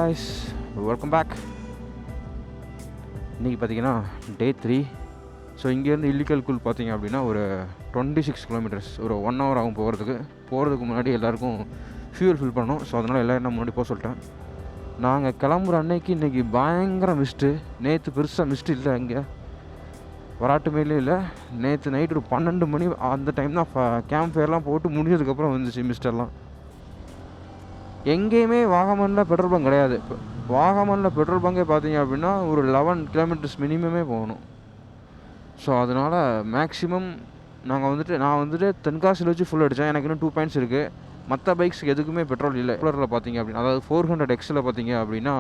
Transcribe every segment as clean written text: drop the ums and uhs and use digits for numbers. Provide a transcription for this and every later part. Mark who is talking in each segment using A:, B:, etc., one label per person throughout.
A: guys, welcome back. இன்றைக்கி பார்த்தீங்கன்னா டே 3. So இங்கேருந்து இல்லிக்கல் கூல் பார்த்தீங்க அப்படின்னா ஒரு 26 கிலோமீட்டர்ஸ், ஒரு 1 hour ஆகும் போகிறதுக்கு முன்னாடி எல்லாேருக்கும் ஃபியூல் ஃபில் பண்ணணும். ஸோ அதனால் எல்லோரும் நான் முன்னாடி போக சொல்லிட்டேன். நாங்கள் கிளம்புற அன்னைக்கு இன்றைக்கி பயங்கர மிஸ்ட்டு. நேற்று பெருசாக மிஸ்ட்டு இல்லை, இங்கே வராட்டுமேலே இல்லை. நேற்று நைட்டு ஒரு 12 மணி அந்த டைம் தான் கேம்ப் ஃபயர்லாம் போட்டு முடிஞ்சதுக்கப்புறம் வந்துச்சு மிஸ்டெல்லாம். எங்கேயுமே வாகமனில் பெட்ரோல் பங்க் கிடையாது. இப்போ வாகமனில் பெட்ரோல் பங்கே பார்த்தீங்க அப்படின்னா ஒரு 11 கிலோமீட்டர்ஸ் மினிமமே போகணும். ஸோ அதனால் மேக்ஸிமம் நான் வந்துட்டு தென்காசியில் வச்சு ஃபுல் அடித்தேன். எனக்கு இன்னும் 2 பாயிண்ட்ஸ் இருக்குது. மற்ற பைக்ஸுக்கு எதுக்குமே பெட்ரோல் இல்லை. கூலரில் பார்த்தீங்க அப்படின்னா, அதாவது 400Xல் பார்த்தீங்க அப்படின்னா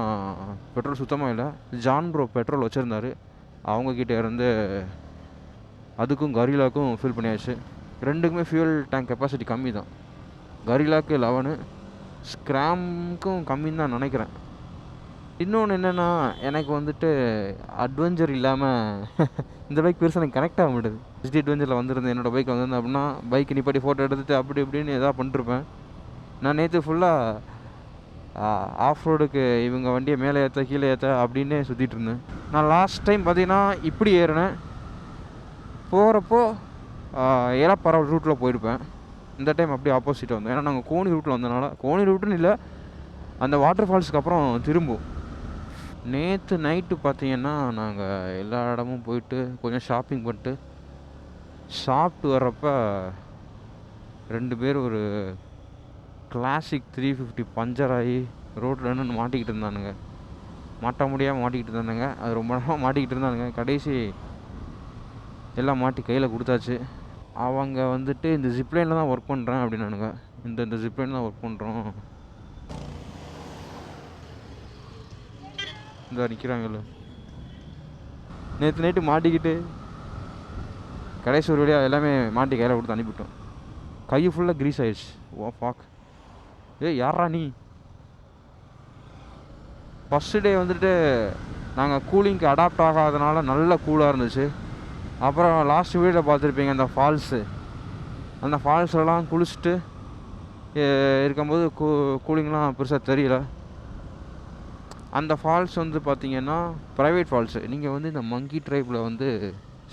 A: பெட்ரோல் சுத்தமாக இல்லை. ஜான் ப்ரோ பெட்ரோல் வச்சுருந்தார், அவங்கக்கிட்ட இருந்து அதுக்கும் கரிலாக்கும் ஃபில் பண்ணியாச்சு. ரெண்டுக்குமே ஃபியூல் டேங்க் கெப்பாசிட்டி கம்மி தான். கரிலாக்கு 11, ஸ்க்ராம்க்கும் கம்மின்னு தான் நினைக்கிறேன். இன்னொன்று என்னென்னா, எனக்கு வந்துட்டு அட்வென்ச்சர் இல்லாமல் இந்த பைக் பெருசாக எனக்கு கனெக்ட் ஆக மாட்டேது. எஸ்டி அட்வென்ச்சரில் வந்திருந்தேன், என்னோடய பைக் வந்திருந்தேன் அப்படின்னா பைக் நிப்பாட்டி ஃபோட்டோ எடுத்துகிட்டு அப்படி இப்படின்னு எதாவது பண்ணிருப்பேன். நான் நேற்று ஃபுல்லாக ஆஃப் ரோடுக்கு இவங்க வண்டியை மேலே ஏற்ற கீழே ஏற்ற அப்படின்னே சுற்றிட்டு இருந்தேன். நான் லாஸ்ட் டைம் பார்த்தீங்கன்னா இப்படி ஏறினேன், போகிறப்போ ஏலப்பரவல் ரூட்டில் போயிருப்பேன். இந்த டைம் அப்படியே ஆப்போசிட்டாக வந்தோம். ஏன்னா நாங்கள் கோனி ரூட்டில் வந்தனால, கோனி ரூட்டுன்னு இல்லை, அந்த வாட்டர் ஃபால்ஸுக்கு அப்புறம் திரும்பும். நேற்று நைட்டு பார்த்தீங்கன்னா நாங்கள் எல்லா இடமும் போயிட்டு கொஞ்சம் ஷாப்பிங் பண்ணிட்டு சாப்பிட்டு வர்றப்ப 2 பேர் ஒரு கிளாசிக் 350 பஞ்சர் ஆகி ரோட்டில் நின்று மாட்டிக்கிட்டு இருந்தானுங்க. மாட்ட முடியாமல் மாட்டிக்கிட்டு இருந்தானுங்க. அது ரொம்ப நேரமாக மாட்டிக்கிட்டு இருந்தானுங்க. கடைசி எல்லாம் மாட்டி கையில் கொடுத்தாச்சு. அவங்க வந்துட்டு இந்த ஜிப்லைனில் தான் ஒர்க் பண்ணுறேன் அப்படின்னானுங்க. இந்த ஜிப்லைன் தான் ஒர்க் பண்ணுறோம். இந்த நிற்கிறாங்கல்ல, நேற்று நைட்டு மாட்டிக்கிட்டு கடைசி ஒரு வழியாக எல்லாமே மாட்டி கையில் கொடுத்து அனுப்பிவிட்டோம். கை ஃபுல்லாக க்ரீஸ் ஆயிடுச்சு. ஓ பாக், யாரா நீ? ஃபஸ்ட்டு டே வந்துட்டு நாங்கள் கூலிங்க்கு அடாப்ட் ஆகாதனால நல்ல கூலாக இருந்துச்சு. அப்புறம் லாஸ்ட் வீடியோவில் பார்த்துருப்பீங்க அந்த ஃபால்ஸு. அந்த ஃபால்ஸ்லாம் குளிச்சுட்டு இருக்கும்போது கூலிங்லாம் பெருசாக தெரியல. அந்த ஃபால்ஸ் வந்து பார்த்திங்கன்னா ப்ரைவேட் ஃபால்ஸு. நீங்கள் வந்து இந்த மங்கி ட்ரைப்பில் வந்து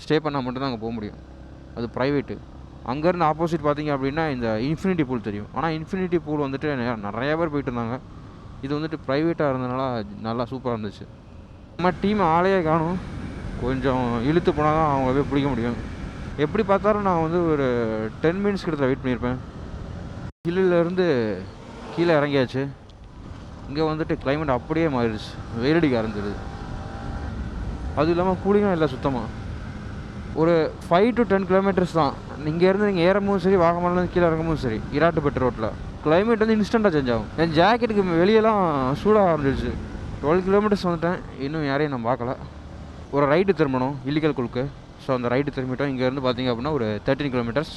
A: ஸ்டே பண்ணால் மட்டும்தான் அங்கே போக முடியும், அது ப்ரைவேட்டு. அங்கேருந்து ஆப்போசிட் பார்த்திங்க அப்படின்னா இந்த இன்ஃபினிட்டி பூல் தெரியும். ஆனால் இன்ஃபினிட்டி பூல் வந்துட்டு நிறையா பேர் போயிட்டு இருந்தாங்க. இது வந்துட்டு ப்ரைவேட்டாக இருந்ததுனால நல்லா சூப்பராக இருந்துச்சு. நம்ம டீம் ஆளையே காணும், கொஞ்சம் இழுத்து போனால் தான் அவங்க போய் பிடிக்க முடியும். எப்படி பார்த்தாலும் நான் வந்து ஒரு 10 மினிட்ஸ் கிட்ட வெயிட் பண்ணியிருப்பேன். ஹில்லிலேருந்து கீழே இறங்கியாச்சு. இங்கே வந்துட்டு கிளைமேட் அப்படியே மாறிடுச்சு, வெயிலடிக்க ஆரம்பிச்சிடுது. அதுவும் இல்லாமல் கூலிங்காக இல்லை சுத்தமாக. ஒரு 5 to 10 கிலோமீட்டர்ஸ் தான். இங்கேருந்து நீங்கள் ஏறும்போதும் சரி, வாகமன்லேருந்து கீழே இறங்கும்போதும் சரி, இராட்டுப்பட்டு ரோட்டில் கிளைமேட் வந்து இன்ஸ்டண்ட்டாக சேஞ்ச் ஆகும். என் ஜாக்கெட்டுக்கு வெளியெல்லாம் சூடாக ஆரம்பிச்சிடுச்சு. 12 கிலோமீட்டர்ஸ் வந்துட்டேன், இன்னும் யாரையும் நான் பார்க்கல. ஒரு ரைடு திரும்பணும் இல்லிக்கல் குழுக்கு. ஸோ அந்த ரைடு திரும்பிட்டோம். இங்கேருந்து பார்த்திங்க அப்படின்னா ஒரு 13 கிலோமீட்டர்ஸ்.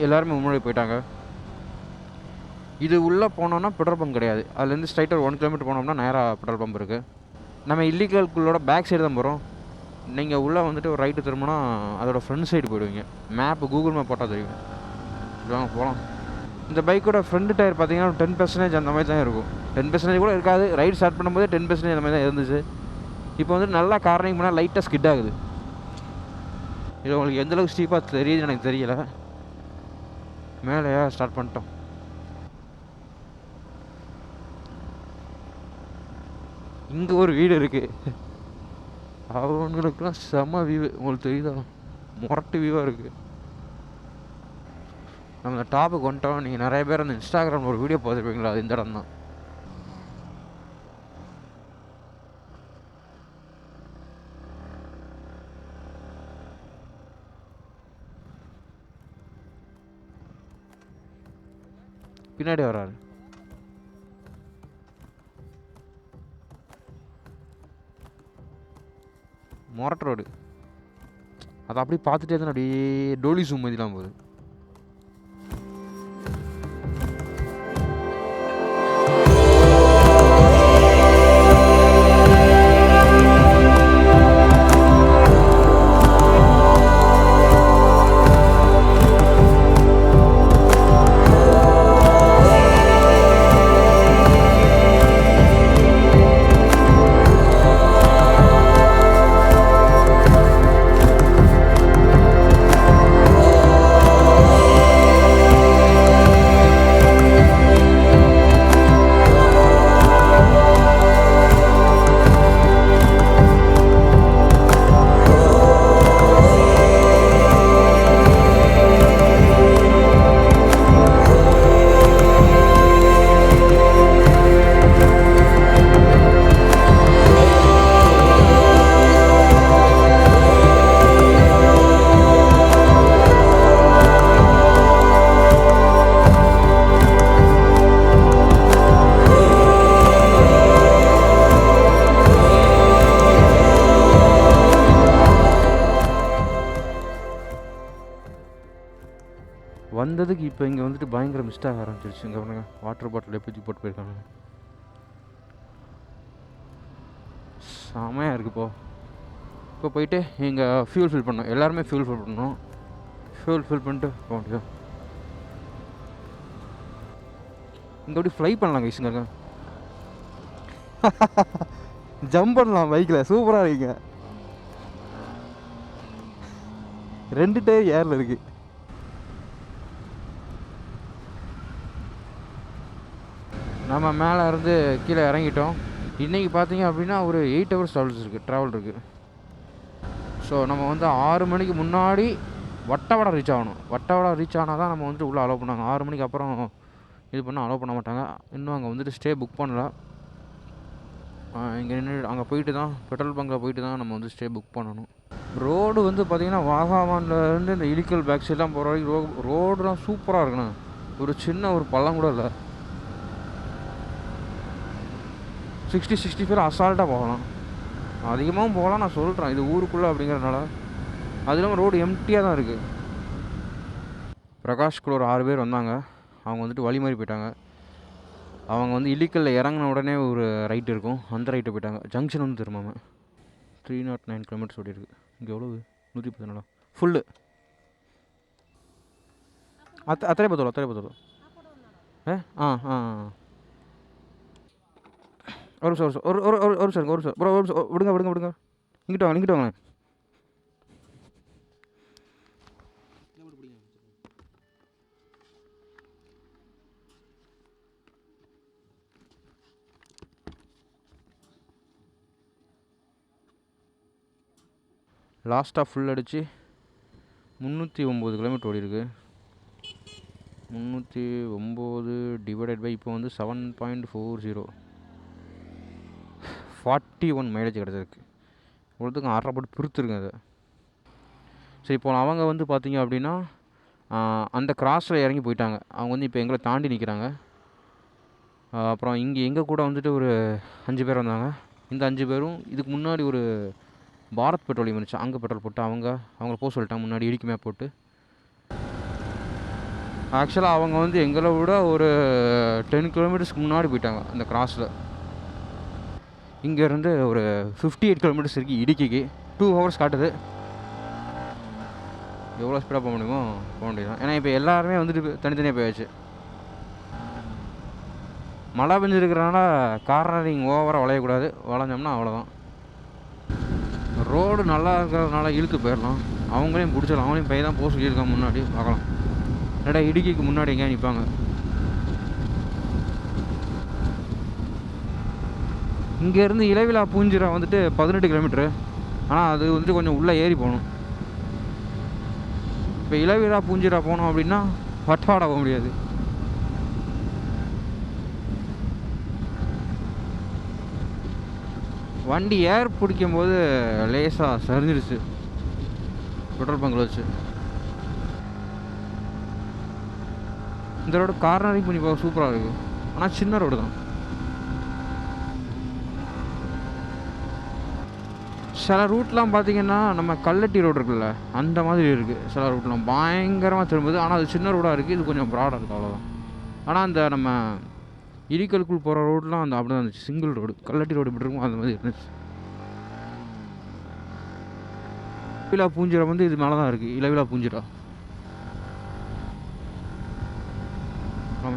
A: எல்லாருமே முன்னாடி போயிட்டாங்க. இது உள்ளே போனோம்னா பெட்ரோல் பம்ப் கிடையாது. அதுலேருந்து ஸ்ட்ரைட்டாக 1 கிலோமீட்டர் போனோம்னா நேராக பெட்ரோல் பம்ப் இருக்குது. நம்ம இல்லிக்கல்குள்ளோட பேக் சைடு தான் போகிறோம். நீங்கள் உள்ளே வந்துட்டு ஒரு ரைட்டு திரும்பினா அதோட ஃப்ரண்ட் சைடு போயிடுவீங்க. மேப்பு கூகுள் மேப் போட்டால் தெரியும். வாங்க போகலாம். இந்த பைக்கோட ஃப்ரண்ட் டயர் பார்த்தீங்கன்னா 10% அந்த மாதிரி தான் இருக்கும். 10% கூட இருக்காது. ரைடு ஸ்டார்ட் பண்ணும்போது 10% அந்த மாதிரி தான் இருந்துச்சு. இப்போ வந்துட்டு நல்லா கார்னிங் பண்ணால் லைட்டாக ஸ்கிட் ஆகுது. இது உங்களுக்கு எந்தளவுக்கு ஸ்டீப்பாக தெரியுது எனக்கு தெரியலை. மேலேயா ஸ்டார்ட் பண்ணிட்டோம். இங்கே ஒரு வீடு இருக்குது, அவங்களுக்குலாம் செம்ம வியூ. உங்களுக்கு தெரியுதா? முரட்டு வியூவாக இருக்குது. நம்ம இந்த டாப்புக்கு வந்துட்டோம். நீங்கள் நிறைய பேர் அந்த இன்ஸ்டாகிராமில் ஒரு வீடியோ பார்த்துருப்பீங்களா, அது இந்த இடம் தான். பின்னாடி வராரு. மொரட்டு ரோடு. அதை அப்படி பார்த்துட்டே தான் அப்படியே டோலி ஜூம் மாதிரிலாம் போகுது. இப்போ இங்கே வந்துட்டு பயங்கர மிஸ்டாக ஆரம்பிச்சிருச்சு. இங்கே பாருங்க, வாட்டர் பாட்டில் எப்படி போட்டு போயிருக்காங்க. செமையாக இருக்குப்போ. இப்போ போயிட்டு இங்கே ஃபியூல் ஃபில் பண்ணோம். எல்லாருமே ஃபியூல் ஃபில் பண்ணணும். ஃபியூல் ஃபில் பண்ணிட்டு போக முடியும். இங்கே அப்படி ஃப்ளை பண்ணலாம் கைஸுங்க. ஜம்ப் பண்ணலாம் பைக்கில். சூப்பராக இருக்குங்க. 2 டயர் ஏரில் இருக்குது. நம்ம மேலே இருந்து கீழே இறங்கிட்டோம். இன்றைக்கி பார்த்தீங்க அப்படின்னா ஒரு 8 ஹவர்ஸ் ட்ராவல் இருக்குது. ஸோ நம்ம வந்து 6 மணிக்கு முன்னாடி வட்டவடை ரீச் ஆகணும். வட்டவடை ரீச் ஆனால் தான் நம்ம வந்துட்டு உள்ளே அலோவ் பண்ணாங்க. 6 மணிக்கு அப்புறம் இது பண்ணால் அலோவ் பண்ண மாட்டாங்க. இன்னும் அங்கே வந்துட்டு ஸ்டே புக் பண்ணல. இங்கே நின்று அங்கே போயிட்டு தான் பெட்ரோல் பங்கில் போயிட்டு தான் நம்ம வந்து ஸ்டே புக் பண்ணணும். ரோடு வந்து பார்த்திங்கன்னா வாகாமான்லேருந்து இந்த இலிக்கல் பேக் சைட்லாம் போகிற வரைக்கும் ரோடுலாம் சூப்பராக இருக்குண்ணா. ஒரு சின்ன ஒரு பள்ளம் கூட இல்லை. 60-65 அசால்ட்டாக போகலாம். அதிகமாகவும் போகலாம். நான் சொல்கிறேன், இது ஊருக்குள்ளே அப்படிங்கிறதுனால. அது இல்லாமல் ரோடு எம்டியாக தான் இருக்குது. பிரகாஷ்குள்ள ஒரு 6 பேர் வந்தாங்க. அவங்க வந்துட்டு வழி மாதிரி போயிட்டாங்க. அவங்க வந்து இல்லிக்கல்லில் இறங்கின உடனே ஒரு ரைட் இருக்கும், அந்த ரைட்டை போயிட்டாங்க. ஜங்ஷன் வந்து திரும்பாமல் 309 கிலோமீட்டர்ஸ் ஓடி இருக்குது. இங்கே எவ்வளவு? 114 ஃபுல்லு. அத்தனை பத்தோம். ஒரு சார் விடுங்க. இங்கிட்ட வாங்க. லாஸ்ட்டாக ஃபுல் அடித்து 309 கிலோமீட்டர் ஓடி இருக்குது. 309 டிவைடட் பை இப்போ வந்து 7.40 41 மைலேஜ் கிடச்சிருக்கு. இவ்வளோத்துக்கும் 6 போட்டு பிரித்துருங்க அதை. சரி, இப்போ அவங்க வந்து பார்த்திங்க அப்படின்னா அந்த கிராஸில் இறங்கி போயிட்டாங்க. அவங்க வந்து இப்போ எங்களை தாண்டி நிற்கிறாங்க. அப்புறம் இங்கே எங்கள் கூட வந்துட்டு ஒரு 5 பேர் வந்தாங்க. இந்த 5 பேரும் இதுக்கு முன்னாடி ஒரு பாரத் பெட்ரோலியம் இருந்துச்சு, அங்கே பெட்ரோல் போட்டு அவங்கள போக சொல்லிட்டாங்க. முன்னாடி இடிக்கு மேப் போட்டு. ஆக்சுவலாக அவங்க வந்து எங்களை விட ஒரு 10 கிலோமீட்டர்ஸ்க்கு முன்னாடி போயிட்டாங்க அந்த கிராஸில். இங்கேருந்து ஒரு 58 கிலோமீட்டர்ஸ் இருக்குது இடுக்கிக்கு. 2 ஹவர்ஸ் காட்டுது. எவ்வளோ ஸ்பீடாக போக முடியுமோ போக முடியும். ஏன்னா இப்போ எல்லாருமே வந்துட்டு தனித்தனியாக போயாச்சு. மழை பெஞ்சிருக்கிறனால கார்னரிங் ஓவராக வளையக்கூடாது. வளைஞ்சோம்னா அவ்வளோதான். ரோடு நல்லா இருக்கிறதுனால இழுத்து போயிடலாம். அவங்களையும் பிடிச்சிடலாம். அவங்களையும் பையன் தான் போக சொல்லியிருக்காங்க. முன்னாடி பார்க்கலாம். இல்லைடா இடுக்கிக்கு முன்னாடி எங்கேயா நிற்பாங்க. இங்கேருந்து இளவிலா பூஞ்சிரா வந்துட்டு 18 கிலோமீட்ரு. ஆனால் அது வந்துட்டு கொஞ்சம் உள்ளே ஏறி போகணும். இப்போ இளவிலா பூஞ்சிரா போனோம் அப்படின்னா வட்டவாட போக முடியாது. வண்டி ஏர் பிடிக்கும் போது லேசாக சரிஞ்சிருச்சு பெட்ரோல் பங்கில் வச்சு. இந்த ரோடு கார்னரிங் பண்ணி போக சூப்பராக இருக்குது. ஆனால் சின்ன ரோடு தான். சில ரூட்லாம் பார்த்திங்கன்னா நம்ம கல்லட்டி ரோடு இருக்குல்ல, அந்த மாதிரி இருக்குது. சில ரூட்லாம் பயங்கரமாக திரும்புது. ஆனால் அது சின்ன ரோடாக இருக்குது. இது கொஞ்சம் ப்ராடாக இருக்குது, அவ்வளோதான். ஆனால் அந்த நம்ம இடிக்கலுக்குள் போகிற ரோடெலாம் அந்த அப்படி தான் இருந்துச்சு. Single road. கல்லட்டி ரோடு எப்படி இருக்கும் அந்த மாதிரி இருந்துச்சு. இளவிலா பூஞ்சிரா வந்து இது மேலே தான் இருக்குது. இளவிலா பூஞ்சிரா.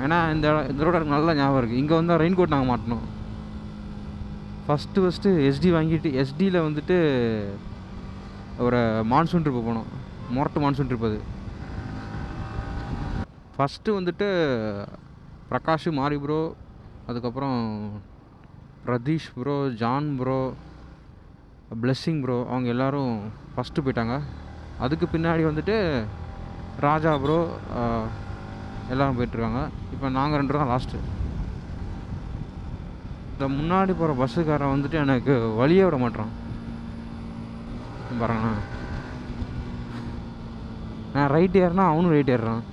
A: ஏன்னா இந்த ரோட நல்லா ஞாபகம் இருக்குது. இங்கே வந்தால் ரெயின் கோட் நாங்கள் மாட்டணும். ஃபஸ்ட்டு எஸ்டி வாங்கிட்டு எஸ்டியில் வந்துட்டு ஒரு மான்சூன் ட்ரிப்பு போனோம். மொரட்டு மான்சூன் ட்ரிப் அது. ஃபஸ்ட்டு வந்துட்டு பிரகாஷ், மாரி ப்ரோ, அதுக்கப்புறம் Pratheesh bro, John bro, blessing bro, அவங்க எல்லோரும் ஃபஸ்ட்டு போயிட்டாங்க. அதுக்கு பின்னாடி வந்துட்டு ராஜா ப்ரோ எல்லோரும் போயிட்டுருக்காங்க. இப்போ நாங்கள் 2 தான் லாஸ்ட்டு. இந்த முன்னாடி போகிற பஸ்ஸுக்காரன் வந்துட்டு எனக்கு வழியே விட மாட்டான் பாருங்கண்ணா. நான் ரைட் ஏறினா அவனும் ரைட் ஏறுறான்.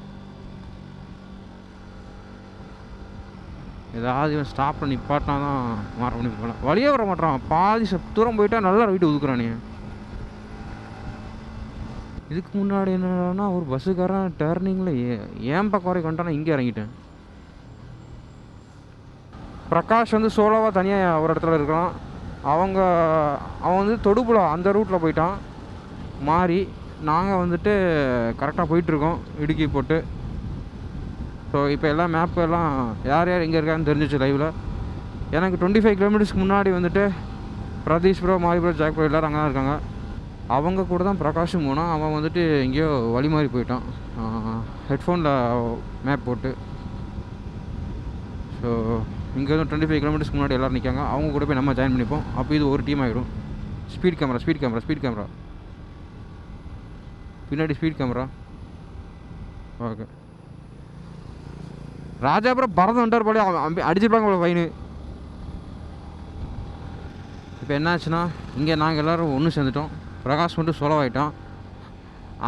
A: ஏதாவது இவன் ஸ்டாப் பண்ணி நிப்பாட்டினா தான் மாற பண்ணி போகலாம். வழியே வர மாட்டான். பாதி தூரம் போயிட்டா நல்லா ரைட்டு ஒதுக்குறானே. இதுக்கு முன்னாடி என்னன்னா ஒரு பஸ்ஸுக்காரன் டேர்னிங்கில் ஏன் பக்கம் வரைக்கும் வந்துட்டான், இங்கே இறங்கிட்டேன். பிரகாஷ் வந்து சோலோவாக தனியாக ஒரு இடத்துல இருக்கான். அவன் வந்து தொடுப்புல அந்த ரூட்டில் போயிட்டான் மாறி. நாங்கள் வந்துட்டு கரெக்டாக போயிட்டுருக்கோம் இடுக்கி போட்டு. ஸோ இப்போ எல்லாம் மேப்பு எல்லாம் யார் யார் எங்கே இருக்கான்னு தெரிஞ்சிச்சு லைவில். எனக்கு 25 கிலோமீட்டர்ஸ்க்கு முன்னாடி வந்துட்டு பிரதீஷ் ப்ரோ, மாரி ப்ரோ, ஜாக் ப்ரோ எல்லோரும் அங்கே தான் இருக்காங்க. அவங்க கூட தான் பிரகாஷும் போனான். அவன் வந்துட்டு எங்கேயோ வழி மாறி போயிட்டான் ஹெட்ஃபோனில் மேப் போட்டு. ஸோ இங்கே வந்து 25 கிலோமீட்டர்ஸ்க்கு முன்னாடி எல்லோரும் நிற்காங்க. அவங்க கூட போய் நம்ம ஜாயின் பண்ணிப்போம். அப்போ இது ஒரு டீம் ஆகிடும். ஸ்பீட் கேமரா பின்னாடி ஸ்பீட் கேமரா. ஓகே, ராஜாபுரம் பரதம் வந்துட்டார் போல, அடிச்சிருப்பாங்க போல ஃபைனு. இப்போ என்னாச்சுன்னா இங்கே நாங்கள் எல்லோரும் ஒன்று சேர்ந்துட்டோம். பிரகாஷ் மட்டும் சொலவாயிட்டான்.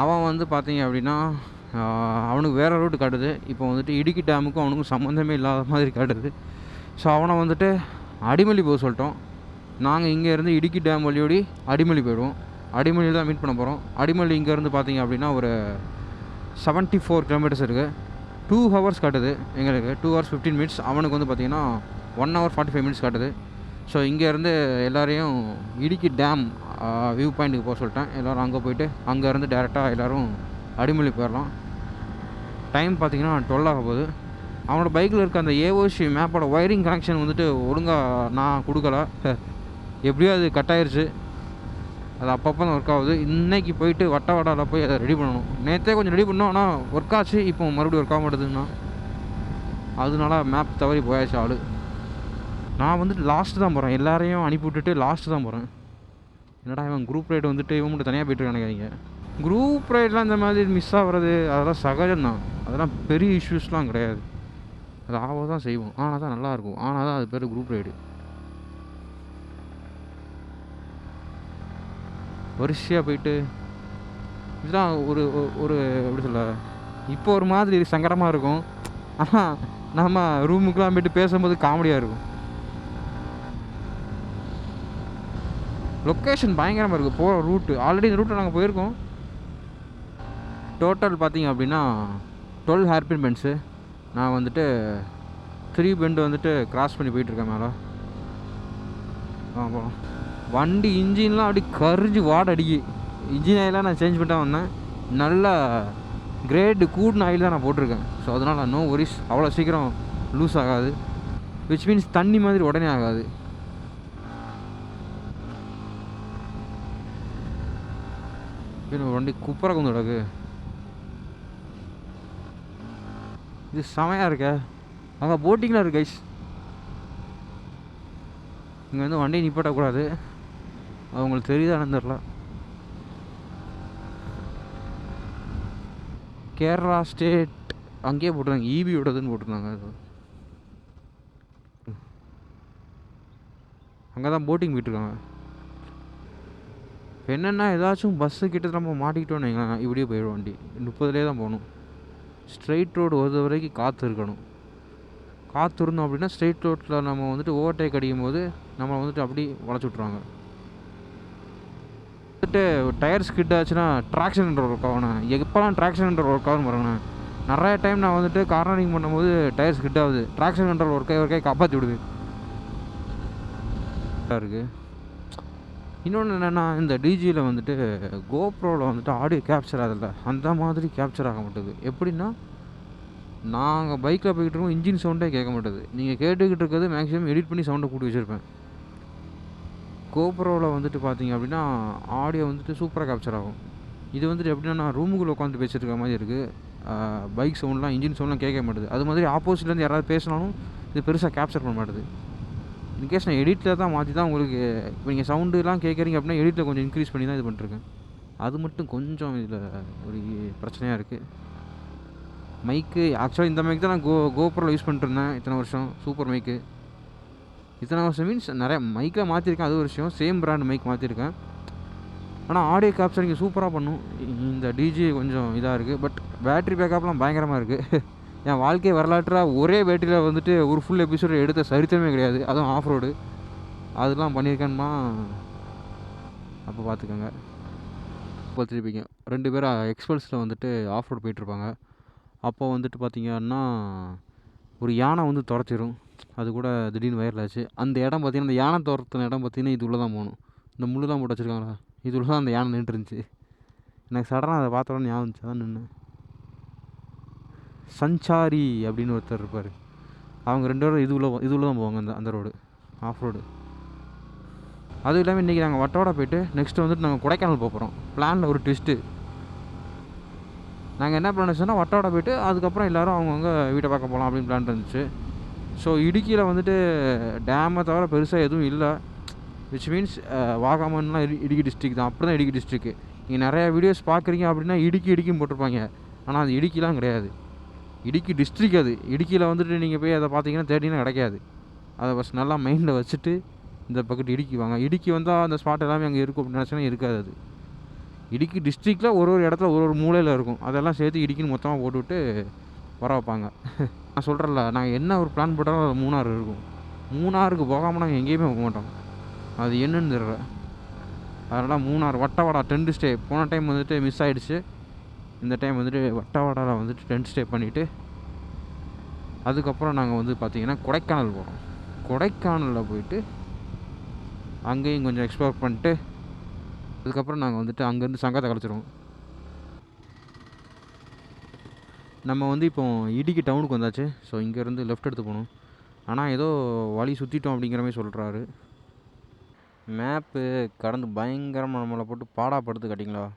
A: அவன் வந்து பார்த்தீங்க அப்படின்னா அவனுக்கு வேறு ரூட்டு காட்டுது. இப்போ வந்துட்டு இடுக்கி டேமுக்கும் அவனுக்கும் சம்மந்தமே இல்லாத மாதிரி காட்டுது. ஸோ அவனை வந்துட்டு அடிமலி போக சொல்லிட்டோம். நாங்கள் இங்கேருந்து இடுக்கி டேம் வழியோடி அடிமலி போயிடுவோம். அடிமலியில் தான் மீட் பண்ண போகிறோம். அடிமலி இங்கேருந்து பார்த்தீங்க அப்படின்னா ஒரு 74 கிலோமீட்டர்ஸ் இருக்குது. 2 ஹவர்ஸ் காட்டுது எங்களுக்கு, 2 hours 15 minutes. அவனுக்கு வந்து பார்த்திங்கன்னா 1 hour 45 minutes காட்டுது. ஸோ இங்கேருந்து எல்லோரையும் இடுக்கி டேம் வியூ பாயிண்ட்டுக்கு போக சொல்லிட்டேன். எல்லோரும் அங்கே போய்ட்டு அங்கேருந்து டேரெக்டாக எல்லோரும் அடிமொழி போயிடலாம். டைம் பார்த்திங்கன்னா 12 ஆக போகுது. அவனோட பைக்கில் இருக்க அந்த ஏஓசி மேப்போட ஒயரிங் கனெக்ஷன் வந்துட்டு ஒழுங்காக நான் கொடுக்கல. எப்படியோ அது கட் ஆயிடுச்சு. அது அப்பப்போ தான் ஒர்க் ஆகுது. இன்றைக்கி போயிட்டு வட்டாவில் போய் அதை ரெடி பண்ணணும். நேற்றே கொஞ்சம் ரெடி பண்ணோம், ஆனால் ஒர்க் ஆச்சு. இப்போ மறுபடியும் ஒர்க் ஆக மாட்டேதுன்னா அதனால மேப் தவறி போயாச்சு ஆள். நான் வந்துட்டு லாஸ்ட்டு தான் போகிறேன். எல்லாரையும் அனுப்பி விட்டுட்டு லாஸ்ட்டு தான் போகிறேன். என்னடா இவன் குரூப் ரைடு வந்துட்டு இவன் மட்டும் தனியாக போய்ட்டு நினைக்காதீங்க. குரூப் ரைடெலாம் இந்த மாதிரி மிஸ் ஆகிறது அதெல்லாம் சகஜம்தான். அதெல்லாம் பெரிய இஷ்யூஸ்லாம் கிடையாது. அது ஆக தான் செய்வோம். ஆனால் தான் நல்லாயிருக்கும். ஆனால் தான் அது பேர் குரூப் ரைடு. வரிசையாக போயிட்டு இதெல்லாம் ஒரு ஒரு எப்படி சொல்ல, இப்போ ஒரு மாதிரி சங்கடமாக இருக்கும். ஆனால் நம்ம ரூமுக்கெலாம் போய்ட்டு பேசும்போது காமெடியாக இருக்கும். லொக்கேஷன் பயங்கரமாக இருக்குது. போகிற ரூட்டு ஆல்ரெடி இந்த ரூட்டில் நாங்கள் போயிருக்கோம். டோட்டல் பார்த்திங்க அப்படின்னா 12 ஹேர்பின் பெண்ட்ஸு. நான் வந்துட்டு 3 பெண்டு வந்துட்டு கிராஸ் பண்ணி போயிட்டுருக்கேன் மேலே. போகலாம். வண்டி இன்ஜின்லாம் அப்படி கரிஞ்சு வாட அடிக்கி. இன்ஜின் ஆயிலாம் நான் சேஞ்ச் பண்ணிட்டு வந்தேன். நல்லா கிரேடு கூடின ஆயில் தான் நான் போட்டிருக்கேன். ஸோ அதனால் நோ ஒரிஸ். அவ்வளோ சீக்கிரம் லூஸ் ஆகாது. விச் மீன்ஸ் தண்ணி மாதிரி உடனே ஆகாது. வண்டி குப்பரை கொஞ்சம் கிடக்கு. இது செமையாக இருக்க. அங்கே போட்டிங்லாம் இருக்கு கைஸ். இங்கே வந்து வண்டி நிப்பாட்டக்கூடாது. அவங்களுக்கு தெரியுதானு தெரில. கேரளா ஸ்டேட் அங்கேயே போட்டிருந்தாங்க, ஈபியோடதுன்னு போட்டிருந்தாங்க. அங்கே தான் போட்டிங் போயிட்டுருக்காங்க. இப்போ என்னென்னா ஏதாச்சும் பஸ்ஸு கிட்ட நம்ம மாட்டிக்கிட்டோன்னு வைங்களேன், இப்படியே போயிடும் வண்டி. 30லே தான் போகணும். ஸ்ட்ரெயிட் ரோடு வருது வரைக்கும் காற்று இருக்கணும். காற்று இருந்தோம் அப்படின்னா ஸ்ட்ரெயிட் ரோட்டில் நம்ம வந்துட்டு ஓவர்டேக் அடிக்கும் போது நம்ம வந்துட்டு அப்படி உடச்சி விட்ருவாங்க. வந்துட்டு டயர் ஸ்கிட் ஆச்சுன்னா ட்ராக்ஷன் கண்ட்ரோல் ஒர்க் ஆகணும். எப்போலாம் ட்ராக்ஷன் கண்ட்ரோல் ஒர்க் ஆகுன்னு பாருங்கண்ணே. நிறைய டைம் நான் வந்துட்டு கார்னரிங் பண்ணும்போது டயர் ஸ்கிட் ஆகுது. ட்ராக்ஷன் கண்ட்ரோல் ஒர்க்கை காப்பாற்றி விடுது இருக்குது. இன்னொன்று என்னென்னா, இந்த டிஜியில் வந்துட்டு கோப்ரோவில் வந்துட்டு ஆடியோ கேப்சர் ஆகலை. அந்த மாதிரி கேப்சர் ஆக மாட்டேது. எப்படின்னா, நாங்கள் பைக்கில் போய்கிட்டு இருக்கோம், இன்ஜின் சவுண்டே கேட்க மாட்டேது. நீங்கள் கேட்டுக்கிட்டு இருக்கிறது மேக்ஸிமம் எடிட் பண்ணி சவுண்டை கூட்டி வச்சுருப்பேன். கோப்ரோவில் வந்துட்டு பார்த்தீங்க அப்படின்னா ஆடியோ வந்துட்டு சூப்பராக கேப்சர் ஆகும். இது வந்துட்டு எப்படின்னா, நான் ரூமுக்குள்ளே உட்காந்து பேசிட்டு இருக்க மாதிரி இருக்குது. பைக் சவுண்ட்லாம் இன்ஜின் சவுண்ட்லாம் கேட்க மாட்டேது. அது மாதிரி ஆப்போசிட்லேருந்து யாராவது பேசினாலும் இது பெருசாக கேப்சர் பண்ண மாட்டேது. இன்கேஸ் நான் எடிட்டில் தான் மாற்றி தான் உங்களுக்கு இப்போ நீங்கள் சவுண்டுலாம் கேட்குறீங்க அப்படின்னா எடிட்டில் கொஞ்சம் இன்க்ரீஸ் பண்ணி தான் இது பண்ணிருக்கேன். அது மட்டும் கொஞ்சம் இதில் ஒரு பிரச்சனையாக இருக்குது. மைக்கு ஆக்சுவலாக இந்த மைக் தான் நான் கோப்ரோவில் யூஸ் பண்ணிட்டுருந்தேன் இத்தனை வருஷம். Super mic. இத்தனை வருஷம் மீன்ஸ் நிறைய மைக்கில் மாற்றிருக்கேன். அது ஒரு விஷயம். சேம் பிராண்ட் மைக் மாற்றிருக்கேன். ஆனால் ஆடியோ கேப்சரிங் சூப்பராக பண்ணும். இந்த டிஜி கொஞ்சம் இதாக இருக்குது. பட் பேட்ரி பேக்கப்லாம் பயங்கரமாக இருக்குது. என் வாழ்க்கை வரலாற்றாக ஒரே பேட்டரியில் வந்துட்டு ஒரு ஃபுல் எபிசோடு எடுத்த சரித்திரமே கிடையாது. அதுவும் ஆஃப் ரோடு அதெல்லாம் பண்ணியிருக்கேன்னா அப்போ பார்த்துக்கோங்க. பார்த்துருப்பீங்க. 2 பேரும் எக்ஸ்பல்ஸில் வந்துட்டு ஆஃப் ரோட் போயிட்டுருப்பாங்க. அப்போ வந்துட்டு பார்த்தீங்கன்னா, ஒரு யானை வந்து துரத்திரும். அது கூட திடீர்னு வைரல் ஆச்சு. அந்த இடம் பார்த்தீங்கன்னா, அந்த யானை துரத்துன இடம் பார்த்தீங்கன்னா, இது உள்ள தான் போகணும். இந்த முள்ளு தான் போட்டு வச்சுருக்காங்களா, இது உள்ள தான் அந்த யானை நின்றுருந்துச்சு. எனக்கு சடனாக அதை பார்த்த உடனே ஞாபகம் இருந்துச்சு, அதான் நின்னேன். சஞ்சாரி அப்படின்னு ஒருத்தர் இருப்பார். அவங்க 2 பேரும் இது உள்ள தான் போவாங்க, அந்த ரோடு, ஆஃப் ரோடு. அதுவும் இல்லாமல் இன்றைக்கி நாங்கள் வட்டோட போயிட்டு நெக்ஸ்ட்டு வந்துட்டு நாங்கள் கொடைக்கானல் போகிறோம். பிளானில் ஒரு ட்விஸ்ட்டு. நாங்கள் என்ன பிளான் வச்சோன்னா, வட்டோட போயிட்டு அதுக்கப்புறம் எல்லோரும் அவங்கவுங்க வீட்டை பார்க்க போகலாம் அப்படின்னு பிளான் இருந்துச்சு. ஸோ இடுக்கியில் வந்துட்டு டேமை தவிர பெருசாக எதுவும் இல்லை. விச் மீன்ஸ் வாகமன்லாம் இடுக்கி டிஸ்ட்ரிக் தான். அப்படி தான் இடுக்கி டிஸ்ட்ரிக்கு. நீங்கள் நிறையா வீடியோஸ் பார்க்குறீங்க அப்படின்னா இடுக்கின்னு போட்டிருப்பாங்க. ஆனால் அது இடுக்கிலாம் கிடையாது, இடுக்கி டிஸ்ட்ரிக். அது இடுக்கியில் வந்துட்டு நீங்கள் போய் அதை பார்த்தீங்கன்னா தேடினா கிடைக்காது. அதை ஃபஸ்ட் நல்லா மைண்டில் வச்சுட்டு இந்த பக்கத்து இடுக்கி வாங்க. இடுக்கி வந்தால் அந்த ஸ்பாட் எல்லாமே அங்கே இருக்கும் அப்படின்னு நினச்சினா இருக்காது. அது இடுக்கி டிஸ்ட்ரிக்டில் ஒரு இடத்துல ஒரு மூலையில் இருக்கும். அதெல்லாம் சேர்த்து இடுக்கின்னு மொத்தமாக போட்டுவிட்டு வர வைப்பாங்க. நான் சொல்கிறேன்ல, நாங்கள் என்ன ஒரு பிளான் போட்டாலும் அது மூணாறு இருக்கும். மூணாருக்கு போகாமல் நாங்கள் எங்கேயுமே போக மாட்டோம். அது என்னன்னு தெரியல. அதனால் மூணாறு வட்டவாடா டென்ட் ஸ்டே. போன டைம் வந்துட்டு மிஸ் ஆகிடுச்சு. இந்த டைம் வந்துட்டு வட்டவாடாவில் வந்துட்டு டென்ட் ஸ்டே பண்ணிவிட்டு அதுக்கப்புறம் நாங்கள் வந்து பார்த்திங்கன்னா கொடைக்கானல் போகிறோம். கொடைக்கானலில் போயிட்டு அங்கேயும் கொஞ்சம் எக்ஸ்ப்ளோர் பண்ணிட்டு அதுக்கப்புறம் நாங்கள் வந்துட்டு அங்கேருந்து சங்கத்தை கழிச்சிருவோம். நம்ம வந்து இப்போ இடுக்கி டவுனுக்கு வந்தாச்சு. ஸோ இங்கேருந்து லெஃப்ட் எடுத்து போகணும். ஆனால் ஏதோ வழி சுற்றிட்டோம் அப்படிங்கிற மாதிரி சொல்கிறாரு. மேப்பு கடந்து பயங்கரமாக நம்மளை போட்டு பாடாப்படுத்து காட்டிங்களா.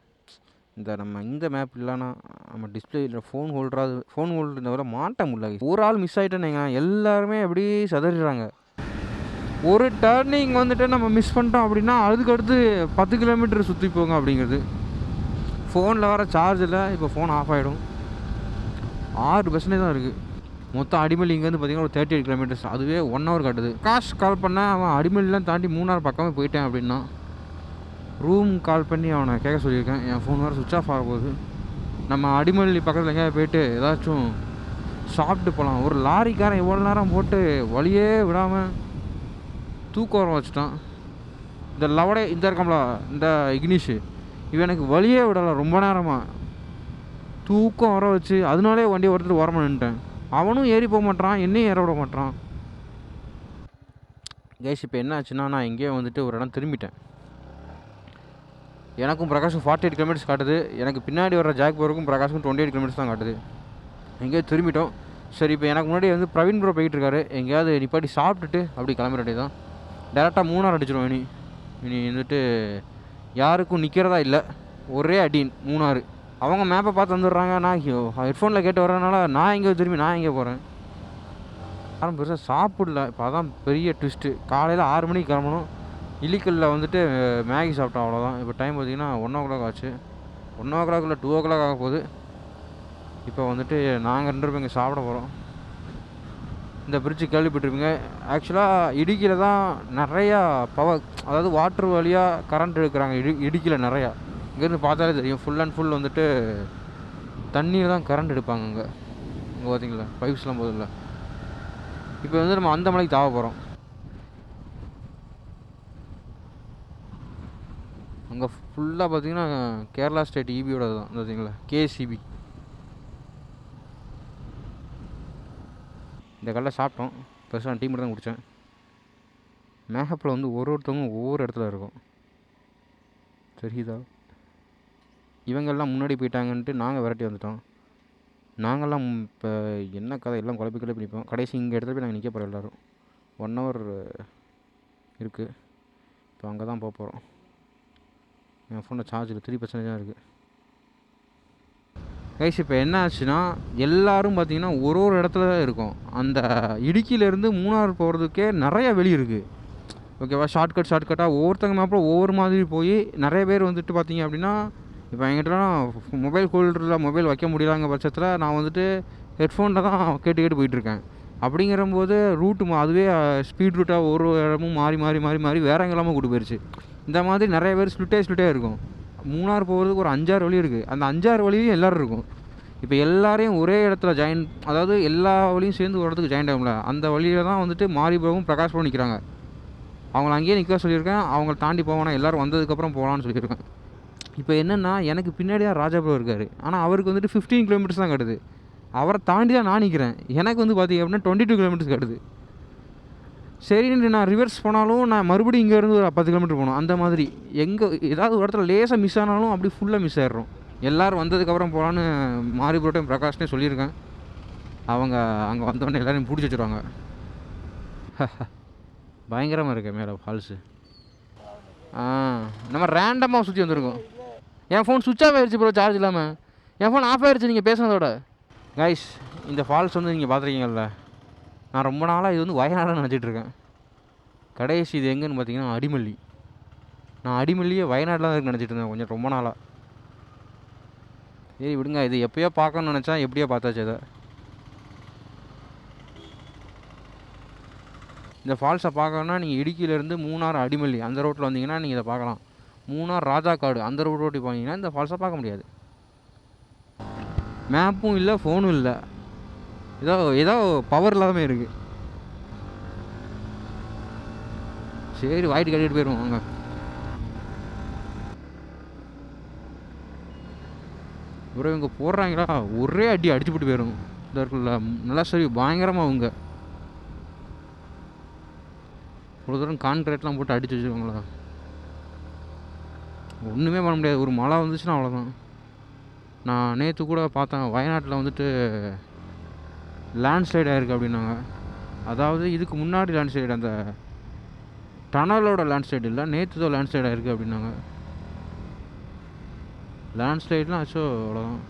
A: இந்த மேப் இல்லைன்னா நம்ம டிஸ்பிளே இல்லை, ஃபோன் ஹோல்டர் இந்த வரை மாட்ட முடியல. ஒரு ஆள் மிஸ் ஆகிட்டேன்னு எல்லாருமே அப்படி சதறிடுறாங்க. ஒரு டர்னிங் வந்துட்டு நம்ம மிஸ் பண்ணிட்டோம் அப்படின்னா அதுக்கடுத்து 10 கிலோமீட்டர் சுற்றி போங்க அப்படிங்கிறது. ஃபோனில் வர சார்ஜ் இல்லை. இப்போ ஃபோன் ஆஃப் ஆகிடும். 6% தான் இருக்குது. மொத்தம் அடிமல்லி இங்கேருந்து பார்த்திங்கன்னா ஒரு 38 கிலோமீட்டர்ஸ். அதுவே 1 hour காட்டுது. கால் பண்ணேன், அவன் அடிமல்லாம் தாண்டி மூணாறு பக்கமே போயிட்டேன் அப்படின்னா. ரூம் கால் பண்ணி அவனை கேட்க சொல்லியிருக்கேன். என் ஃபோன் வேறு சுவிட்ச் ஆஃப் ஆக போகுது. நம்ம அடிமல்லி பக்கத்தில் எங்கேயா போயிட்டு ஏதாச்சும் சாப்பிட்டு போகலாம். ஒரு லாரிக்காரன் எவ்வளோ நேரம் போட்டு வழியே விடாமல் தூக்கம் வர வச்சுட்டான். இந்த லவடே இந்த இருக்கம்ல, இந்த இக்னிஷு, இவன் எனக்கு வழியே விடலை ரொம்ப நேரமாக. தூக்கம் வர வச்சு அதனாலே வண்டியை ஒருத்தர் ஓரமாக நின்ட்டேன். அவனும் ஏறி போக மாட்டான், என்னையும் ஏற விட மாட்டான். கேஸ் இப்போ என்ன ஆச்சுன்னா, நான் எங்கேயோ வந்துட்டு ஒரு இடம் திரும்பிட்டேன். எனக்கும் பிரகாஷும் 48 கிலோமீட்டர்ஸ் காட்டுது. எனக்கு பின்னாடி வர ஜாக்போருக்கும் பிரகாஷுக்கும் 28 கிலோமீட்டர்ஸ் தான் காட்டுது. எங்கேயோ திரும்பிட்டோம். சரி, இப்போ எனக்கு முன்னாடி வந்து பிரவீன் ப்ரோ போயிட்டு இருக்காரு. எங்கேயாவது நிப்பாட்டி சாப்பிட்டுட்டு அப்படி கிளம்பிட வேண்டியது தான். டேரெக்டாக மூணாறு அடிச்சிடும். இனி வந்துட்டு யாருக்கும் நிற்கிறதா இல்லை, ஒரே அடி மூணாறு. அவங்க மேப்பை பார்த்து வந்துடுறாங்க. நான் ஹெட்ஃபோனில் கேட்டு வர்றதுனால நான் எங்கே போகிறேன். யாரும் பெருசாக சாப்பிடல. இப்போ அதான் பெரிய ட்விஸ்ட்டு. காலையில் 6 மணிக்கு கிளம்பணும். இலிக்கல்லில் வந்துட்டு மேகி சாப்பிட்டோம், அவ்வளோதான். இப்போ டைம் பார்த்திங்கன்னா 1 o'clock ஆச்சு. 1 o'clock இல்லை 2 o'clock ஆக போகுது. இப்போ வந்துட்டு நாங்கள் 2 பேரும் இங்கே சாப்பிட போகிறோம். இந்த பிரிட்ஜு கேள்விப்பட்டிருப்பீங்க. ஆக்சுவலாக இடுக்கியில் தான் நிறையா பவர், அதாவது வாட்ரு வழியாக கரண்ட் எடுக்கிறாங்க. இடுக்கியில் நிறையா. இங்கேருந்து பார்த்தாலே தெரியும். ஃபுல் அண்ட் ஃபுல் வந்துட்டு தண்ணியில் தான் கரண்ட் எடுப்பாங்க. இங்கே பார்த்தீங்களா பைப்ஸ்லாம் போதில்ல. இப்போ வந்து நம்ம அந்த மலைக்கு தாவ போகிறோம். அங்கே ஃபுல்லாக பார்த்தீங்கன்னா கேரளா ஸ்டேட் இபியோட தான் பார்த்தீங்களா, கேசிபி. இந்த கல்லை சாப்பிட்டோம். பெருசாக டீ மட்டும் தான் குடித்தேன். மேகப்பில் வந்து ஒருத்தவங்க ஒவ்வொரு இடத்துல இருக்கும், தெரியுதா. இவங்கெல்லாம் முன்னாடி போயிட்டாங்கன்ட்டு நாங்கள் விரட்டி வந்துட்டோம். நாங்கள்லாம் இப்போ என்ன கதை எல்லாம் குழப்பி நிற்போம். கடைசி இங்கே இடத்துல போய் நாங்கள் நிற்க போகிறோம். எல்லோரும் 1 hour இருக்குது. இப்போ அங்கே தான் போக போகிறோம். என் ஃபோனில் சார்ஜ் இல்லை, 3% தான் இருக்குது. கைஸ் இப்போ என்ன ஆச்சுன்னா, எல்லோரும் பார்த்திங்கன்னா ஒரு இடத்துல தான் இருக்கும். அந்த இடுக்கியிலேருந்து மூணாறு போகிறதுக்கே நிறைய வெளி இருக்குது. ஓகேவா, ஷார்ட்கட்டாக ஒவ்வொருத்தங்க மேப்பில் ஒவ்வொரு மாதிரி போய் நிறைய பேர் வந்துட்டு பார்த்திங்க அப்படின்னா, இப்போ என்கிட்டலாம் மொபைல் ஹோல்டரில் மொபைல் வைக்க முடியலாங்க பட்சத்தில் நான் வந்துட்டு ஹெட்ஃபோனில் தான் கேட்டு போயிட்டுருக்கேன். அப்படிங்கிறம்போது ரூட்டு அதுவே ஸ்பீட் ரூட்டாக ஒரு இடமும் மாறி வேறு எங்கெல்லாமல் கூட்டு போயிடுச்சு. இந்த மாதிரி நிறைய பேர் ஸ்ப்ளிட்டே இருக்கும். மூணாறு போகிறதுக்கு ஒரு 5-6 வழி இருக்குது. அந்த 5-6 வழியும் எல்லோரும் இருக்கும். இப்போ எல்லாரையும் ஒரே இடத்துல அதாவது எல்லா வழியும் சேர்ந்து வரதுக்கு ஜாயின் ஆகும்ல, அந்த வழியில் தான் வந்துட்டு மாரிபுரமும் பிரகாஷ் ப்ரோ நிற்கிறாங்க. அவங்கள அங்கேயே நிற்க சொல்லியிருக்கேன். அவங்கள தாண்டி போவானா எல்லோரும் வந்ததுக்கப்புறம் போகலான்னு சொல்லியிருக்கேன். இப்போ என்னென்னா எனக்கு பின்னாடியாக ராஜா ப்ரோ இருக்கார். ஆனால் அவருக்கு வந்துட்டு 15 கிலோமீட்டர்ஸ் தான் கட்டுது. அவரை தாண்டி தான் நான் நிற்கிறேன். எனக்கு வந்து பார்த்திங்க அப்படின்னா 22 கிலோமீட்டர்ஸ் கட்டுது. சரின்னு நான் ரிவர்ஸ் போனாலும் நான் மறுபடியும் இங்கேருந்து ஒரு 10 கிலோமீட்டர் போகணும். அந்த மாதிரி எங்கே ஏதாவது ஒரு இடத்துல லேசாக மிஸ் ஆனாலும் அப்படி ஃபுல்லாக மிஸ் ஆகிடுறோம். எல்லோரும் வந்ததுக்கப்புறம் போகலான்னு மாறி புரோட்டையும் பிரகாஷ்னே சொல்லியிருக்கேன். அவங்க அங்கே வந்தோடனே எல்லோரையும் பிடிச்சி வச்சுருவாங்க. பயங்கரமாக இருக்கு மேலே ஃபால்ஸு. நம்ம ரேண்டமாக சுற்றி வந்திருக்கோம். என் ஃபோன் சுவிட்ச் ஆஃப் ஆகிடுச்சு ப்ரோ, சார்ஜ் இல்லாமல். என் ஃபோன் ஆஃப் ஆகிடுச்சு நீங்கள் பேசுனதோட. கைஸ், இந்த ஃபால்ஸ் வந்து நீங்கள் பார்த்துருக்கீங்கல்ல, நான் ரொம்ப நாளாக இது வந்து வயநாடுன்னு நினச்சிட்ருக்கேன். கடைசி இது எங்கேன்னு பார்த்தீங்கன்னா அடிமல்லி. நான் அடிமல்லியே வயநாட்டில் தான் இருக்குன்னு நினச்சிட்டு இருந்தேன் கொஞ்சம் ரொம்ப நாளாக. சரி விடுங்க, இது எப்போயோ பார்க்கணுன்னு நினச்சா எப்படியோ பார்த்தாச்சு. அதை இந்த ஃபால்ஸை பார்க்கணுன்னா நீங்கள் இடுக்கியிலேருந்து மூணார் அடிமல்லி அந்த ரோட்டில் வந்தீங்கன்னா நீங்கள் இதை பார்க்கலாம். மூணார் ராஜாக்காடு அந்த ரோட்டி போனீங்கன்னா இந்த ஃபால்ஸை பார்க்க முடியாது. மேப்பும் இல்லை, ஃபோனும் இல்லை, ஏதோ பவர் இல்லாமல் இருக்குது. சரி வாயிட்டு கட்டிட்டு போயிடுவோம் வாங்க. இவரை இவங்க போடுறாங்களா, ஒரே அடி அடிச்சு போட்டு போயிடும். இந்த இருக்குல்ல நல்லா சரி பயங்கரமாக அவங்க ஒரு தூரம் கான்கிரீட்லாம் போட்டு அடிச்சு வச்சுருக்காங்களா, ஒன்றுமே பண்ண முடியாது. ஒரு மழை வந்துச்சுன்னா அவ்வளோதான். நான் நேற்று கூட பார்த்தேன், வயநாட்டில் வந்துட்டு லேண்ட்ஸ்லைட் ஆகிருக்கு அப்படின்னாங்க. அதாவது இதுக்கு முன்னாடி லேண்ட்ஸ்லைடு, அந்த டனலோட லேண்ட்ஸ்லைடு இல்லை, நேற்று தான் லேண்ட்ஸ்லைட் ஆகிருக்கு அப்படின்னாங்க. லேண்ட்ஸ்லைட்லாம் ஆச்சோ அவ்வளோதான்.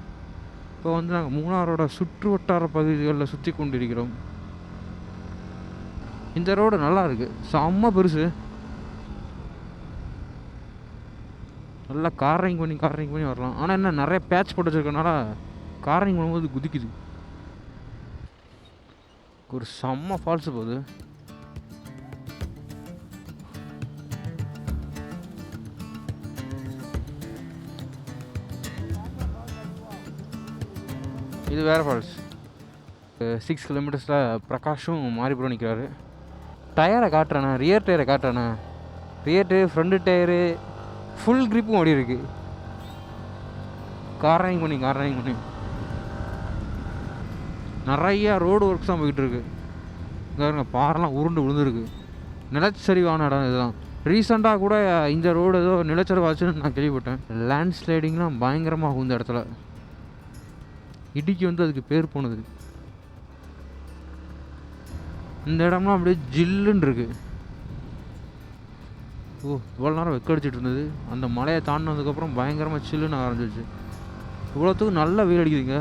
A: இப்போ வந்து நாங்கள் மூணாரோட சுற்று வட்டார பகுதிகளில் சுற்றி கொண்டிருக்கிறோம். இந்த ரோடு நல்லா இருக்குது, செம்ம பெருசு. நல்லா காரிங் பண்ணி வரலாம். ஆனால் என்ன நிறைய பேட்ச் போட்டு வச்சுருக்கனால காரிங் பண்ணும்போது குதிக்குது. ஒரு செம்ம ஃபால்ஸு போகுது. இது வேறு ஃபால்ஸ். 6 கிலோமீட்டர்ஸில் பிரகாஷும் மாரிபுரம் நிற்கிறாரு. டயரை காட்டுறேண்ணா, ரியர் டயரை காட்டுறேண்ணா. Rear tyre, front tyre, full க்ரிப்பும் ஓடி இருக்கு. காரிங் பண்ணி நிறையா ரோடு ஒர்க்ஸ் தான் போயிட்டுருக்கு. இங்கே பாறைலாம் உருண்டு விழுந்துருக்கு. நிலச்சரிவான இடம் இதுதான். ரீசெண்டாக கூட இந்த ரோடு ஏதோ நிலச்சரிவாச்சுன்னு நான் கேள்விப்பட்டேன். லேண்ட் ஸ்லைடிங்லாம் பயங்கரமாகும் இந்த இடத்துல. இடிக்கு வந்து அதுக்கு பேர் போனது. இந்த இடம்லாம் அப்படியே ஜில்லுன்னு இருக்கு. இவ்வளோ நேரம் வெக்கடிச்சிட்டு இருந்தது, அந்த மலையை தாண்டினதுக்கப்புறம் பயங்கரமாக சில்லுன்னு ஆரம்பிச்சிச்சு. இவ்வளோத்துக்கு நல்லா வெயில் அடிக்குதுங்க.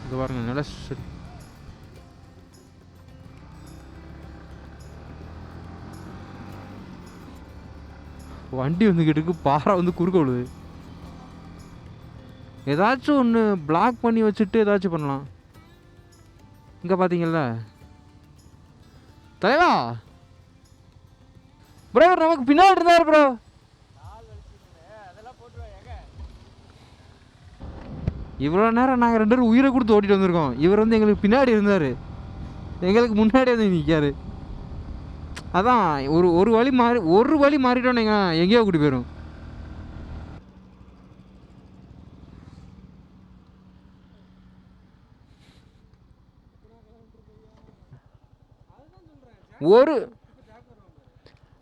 A: இது பாருங்க நிலச்சரி. வண்டி வந்துக்கிட்டு இருக்கு, பாறை வந்து குறுக்க விழுது. ஏதாச்சும் ஒன்று பிளாக் பண்ணி வச்சுட்டு ஏதாச்சும் பண்ணலாம். இங்கே பார்த்தீங்கல்ல தலைவா, ப்ரோ நமக்கு பின்னாடி இருந்தார் ப்ரோ. இவ்வளோ நேரம் நாங்கள் 2 பேரும் உயிரை கொடுத்து ஓட்டிகிட்டு வந்திருக்கோம். இவர் வந்து எங்களுக்கு பின்னாடி இருந்தார், எங்களுக்கு முன்னாடி வந்து நிற்காரு. அதான் ஒரு வழி மாறிட்டோம். நீங்கள் எங்கேயோ கூட்டி போயிடும்.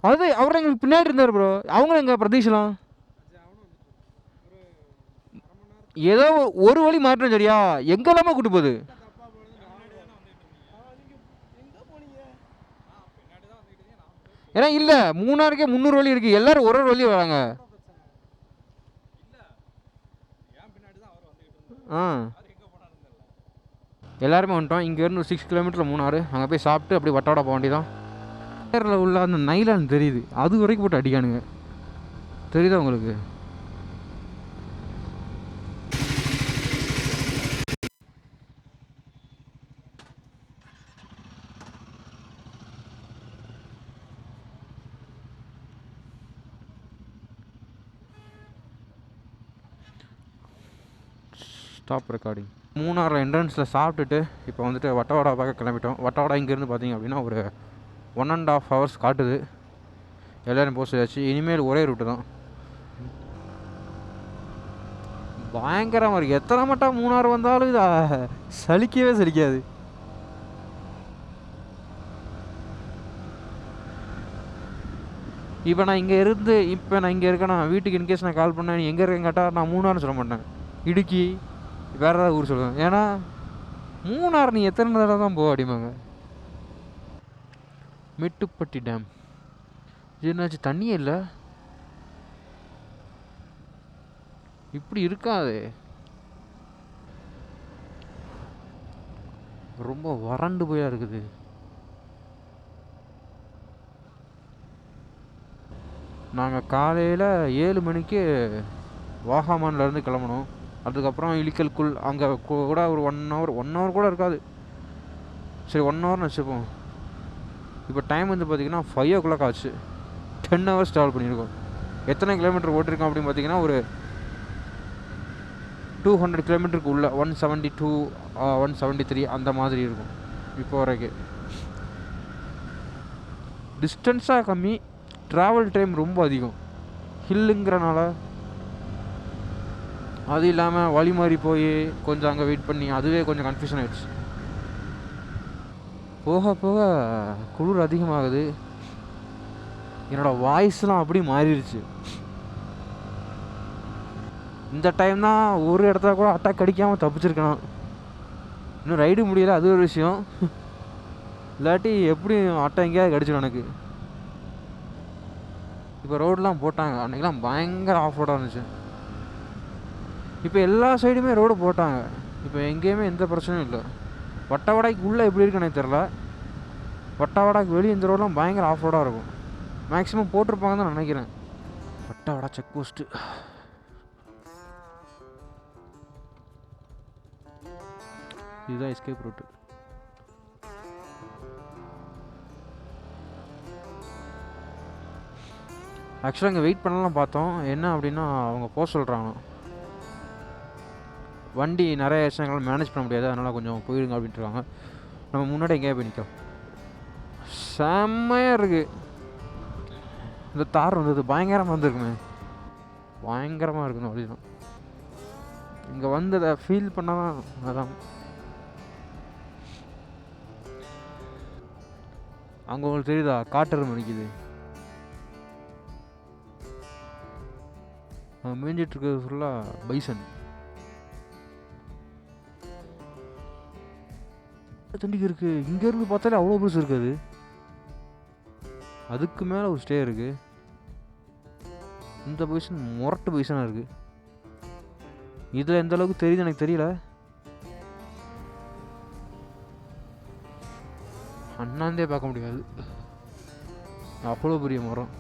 A: அது அவர் எங்களுக்கு பின்னாடி இருந்தார் ப்ரோ. அவங்களும் எங்கள் பிரதீஷலாம் ஏதோ ஒரு வழி மாற்றம் சரியா, எங்கெல்லாமா கூட்டு போகுது. ஏன்னா இல்லை, மூணாருக்கே 300 வழி இருக்குது. எல்லோரும் ஒரு வழி வராங்க. எல்லாருமே வந்துட்டோம். இங்கேருந்து ஒரு 6 கிலோமீட்டர் மூணாறு. அங்கே போய் சாப்பிட்டு அப்படியே வட்டோட போக வேண்டியதான். நேரில் உள்ள அந்த நைலான் தெரியுது, அது வரைக்கும் போட்டு அடிக்கானுங்க. தெரியுதா உங்களுக்கு? Stop recording. மூணாறு என்ட்ரன்ஸில் சாப்பிட்டுட்டு இப்போ வந்துட்டு வட்டவாடா பார்க்க கிளம்பிட்டோம். வட்டவாடா இங்கேருந்து பார்த்தீங்க அப்படின்னா ஒரு 1.5 hours காட்டுது. எல்லோரும் போக சொல்லியாச்சு. இனிமேல் ஒரே ரூட்டு தான். பயங்கரமாக இருக்குது. எத்தனை மட்டும் மூணாறு வந்தாலும் இது சலிக்கவே சலிக்காது. இப்போ நான் இங்கே இருக்கேன்னா வீட்டுக்கு இன்கேஸ் நான் கால் பண்ணேன், நீ எங்கே இருக்கேன்னு கேட்டால் நான் மூணாறுன்னு சொல்ல மாட்டேன், இடுக்கி வேறு ஏதாவது ஊர் சொல்லுவேன். ஏன்னா மூணாறு நீ எத்தனை தடவை தான் போக அடிமாங்க. மேட்டுப்பட்டி டேம் என்னாச்சு? தண்ணியே இல்லை. இப்படி இருக்காது. ரொம்ப வறண்டு போயா இருக்குது. நாங்கள் காலையில் 7 மணிக்கு வாகாமான்லேருந்து கிளம்பணும். அதுக்கப்புறம் இலிக்கல்குள் அங்கே கூட ஒரு 1 hour கூட இருக்காது. சரி 1 hourனு வச்சுப்போம். இப்போ டைம் வந்து பார்த்திங்கன்னா 5 o'clock ஆச்சு. 10 hours ட்ராவல் பண்ணியிருக்கோம். எத்தனை கிலோமீட்டர் ஓட்டிருக்கோம் அப்படின்னு பார்த்தீங்கன்னா ஒரு 200 கிலோமீட்டருக்கு உள்ள 172 173 அந்த மாதிரி இருக்கும் இப்போ வரைக்கும். டிஸ்டன்ஸாக கம்மி, ட்ராவல் டைம் ரொம்ப அதிகம் ஹில்லுங்கிறனால. அது இல்லாமல் வழி மாறி போய் கொஞ்சம் அங்கே வெயிட் பண்ணி அதுவே கொஞ்சம் கன்ஃபியூஷன் ஆகிடுச்சு. போக போக குளிர் அதிகமாகுது. என்னோடய வாய்ஸ்லாம் அப்படி மாறிடுச்சு. இந்த டைம் தான் ஒரு இடத்துல கூட அட்டாக் அடிக்காமல் தப்பிச்சிருக்கணும். இன்னும் ரைடு முடியல, அது ஒரு விஷயம். இல்லாட்டி எப்படி அட்டாக் எங்கேயாவது கடிச்சிடும் எனக்கு. இப்போ ரோடெலாம் போட்டாங்க. அன்றைக்கெலாம் பயங்கர ஆஃப் ரோடாக இருந்துச்சு. இப்போ எல்லா சைடுமே ரோடு போட்டாங்க. இப்போ எங்கேயுமே எந்த பிரச்சனையும் இல்லை. வட்டவடாய்க்கு உள்ளே எப்படி இருக்குன்னு எனக்கு தெரில. வட்டவடாக்கு வெளியே இந்த ரோடெலாம் பயங்கர ஆஃப் ரோடாக இருக்கும். மேக்ஸிமம் போட்டிருப்பாங்கன்னு தான் நினைக்கிறேன். வட்டவடா செக் போஸ்ட்டு. இதுதான் எஸ்கேப் ரூட்டு. ஆக்சுவலாக இங்கே வெயிட் பண்ணலாம் பார்த்தோம். என்ன அப்படின்னா அவங்க போக சொல்கிறாங்க, வண்டி நிறைய விஷயங்கள் மேனேஜ் பண்ண முடியாது, அதனால் கொஞ்சம் போயிடுங்க அப்படின்ட்டுருக்காங்க. நம்ம முன்னாடி எங்கேயா போய் நிற்கும். செம்மையாக இருக்குது. இந்த தார் வந்தது பயங்கரமாக வந்துருக்குமே, பயங்கரமாக இருக்கணும் அப்படின்னு இங்கே வந்து அதை ஃபீல் பண்ணால் தான். அதான் அங்கே உங்களுக்கு தெரியுதா காட்டெருமை நிற்கிது. அங்கே மேய்ஞ்சிட்ருக்கிறது ஃபுல்லாக பைசன். தண்டிக்கு இருக்குது. இங்கேருந்து பார்த்தாலே அவ்வளோ பெருசு இருக்காது. அதுக்கு மேலே ஒரு ஸ்டே இருக்குது. இந்த பைசன் முரட்டு பைசனாக இருக்குது. இதில் எந்த அளவுக்கு தெரியுது எனக்கு தெரியல. அண்ணாந்தே பார்க்க முடியாது, அவ்வளோ பெரிய மரம்.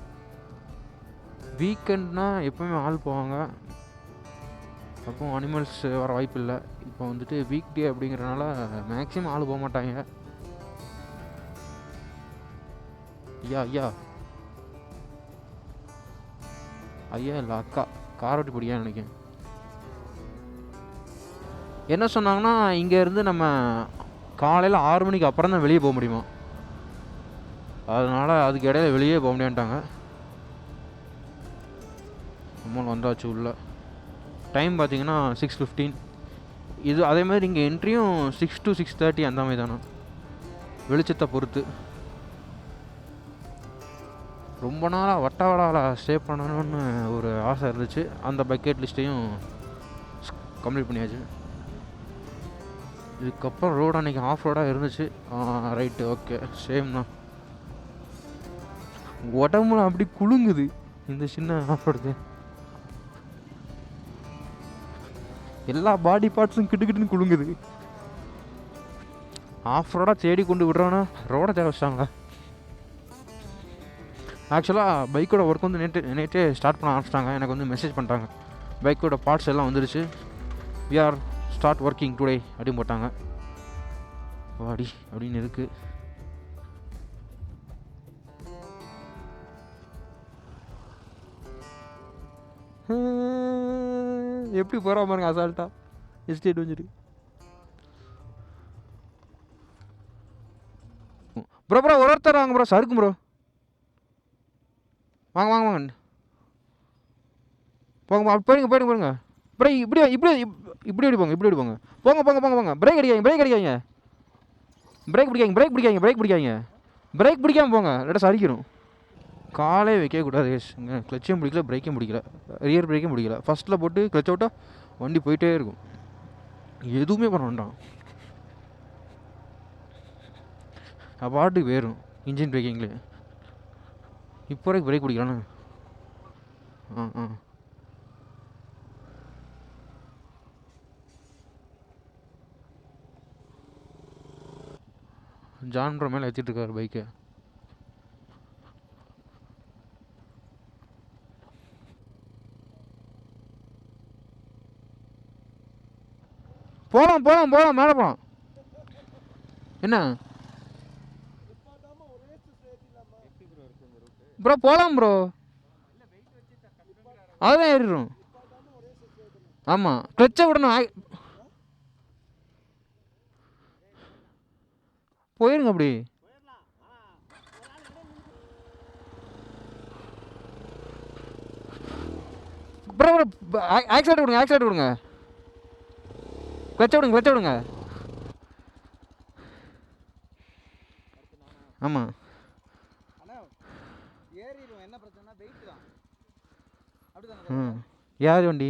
A: வீக்கெண்ட்னா எப்போவுமே ஆள் போவாங்க, அப்போ அனிமல்ஸ் வர வாய்ப்பு இல்லை. இப்போ வந்துட்டு வீக் டே அப்படிங்கிறனால மேக்ஸிமம் ஆள் போக மாட்டாங்க. ஐயா ஐயா ஐயா இல்லை அக்கா காரோட்டி பிடிக்கான்னு நினைக்கிறேன். என்ன சொன்னாங்கன்னா இங்கேருந்து நம்ம காலையில் 6 மணிக்கு அப்புறம் தான் வெளியே போக முடியுமா. அதனால் அதுக்கு இடையில வெளியே போக முடியான்ட்டாங்க. நம்ம வந்தாச்சு உள்ள. டைம் பார்த்தீங்கன்னா 6:15. இது அதே மாதிரி இங்கே என்ட்ரியும் 6 to 6:30 அந்த மாதிரி தானே, வெளிச்சத்தை பொறுத்து. ரொம்ப நாளாக வட்டவடாவில் ஸ்டே பண்ணணும்னு ஒரு ஆசை இருந்துச்சு. அந்த பக்கெட் லிஸ்ட்டையும் கம்ப்ளீட் பண்ணியாச்சு. இதுக்கப்புறம் ரோடு அன்றைக்கி ஆஃப் ரோடாக இருந்துச்சு. ரைட்டு, ஓகே, சேம் தான். உடம்புல அப்படி குலுங்குது இந்த சின்ன ஆஃப் ரோடுக்கு. எல்லா பாடி பார்ட்ஸும் கிட்டுக்கிட்டுன்னு குலுங்குது. ஆஃப் ரோடாக தேடி கொண்டு விடுறோன்னா ரோடை தேட வச்சிட்டாங்களா. ஆக்சுவலாக பைக்கோட ஒர்க் வந்து நேற்றே ஸ்டார்ட் பண்ண ஆரம்பிச்சிட்டாங்க. எனக்கு வந்து மெசேஜ் பண்ணிட்டாங்க, பைக்கோட பார்ட்ஸ் எல்லாம் வந்துருச்சு, we are start working today அப்படின்னு போட்டாங்க. வாடி அப்படின்னு இருக்குது. எப்படி போகிற பாருங்க அசால்ட்டா எஸ்டேட் வந்துட்டு. ப்ரோ ப்ரோ ஒருத்தர் வாங்க ப்ரோ, சறுக்கும் ப்ரோ. வாங்க வாங்க வாங்க போங்க, போயிடுங்க போயிடுங்க போயிடுங்க. ப்ரோ இப்படி இப்படி இப்படி போங்க, இப்படி போங்க. போங்க போங்க போங்க போங்க. பிரேக் அடிக்காங்க, பிரேக் அடிக்காங்க, பிரேக் பிடிக்காங்க, பிரேக் பிடிக்காங்க, பிரேக் பிடிக்காங்க. பிரேக் பிடிக்காமல் போங்க, இல்லாட்டா சரிக்கிறோம். காலே வைக்கக்கூடாது கேஷுங்க. கிளச்சையும் பிடிக்கல, பிரேக்கையும் பிடிக்கல, ரியர் பிரேக்கையும் பிடிக்கல. ஃபஸ்ட்டில் போட்டு கிளச்சை விட்டால் வண்டி போயிட்டே இருக்கும். எதுவுமே பண்ண வேண்டாம், பாட்டுக்கு போயிடும் இன்ஜின் பிரேக்கிங்லேயே. இப்போ வரைக்கும் பிரேக் பிடிக்கலான்னு. ஆ ஜான் ப்ரோ மேலே ஏற்றிட்டு இருக்காரு பைக்கை. போகலாம் போகலாம் போகலாம், மேலே போகலாம். என்ன ப்ரோ போகலாம் ப்ரோ, அதுதான் ஏறிடும். ஆமாம் கிளச்சை விடணும், போயிருங்க அப்படி. ப்ரோ ப்ரோ ஆக்சிடென்ட் விடுங்க, ஆக்சிடென்ட் விடுங்க, கிளச்சை விடுங்க, கிளச்சை விடுங்க. ஆமாம் யார் வண்டி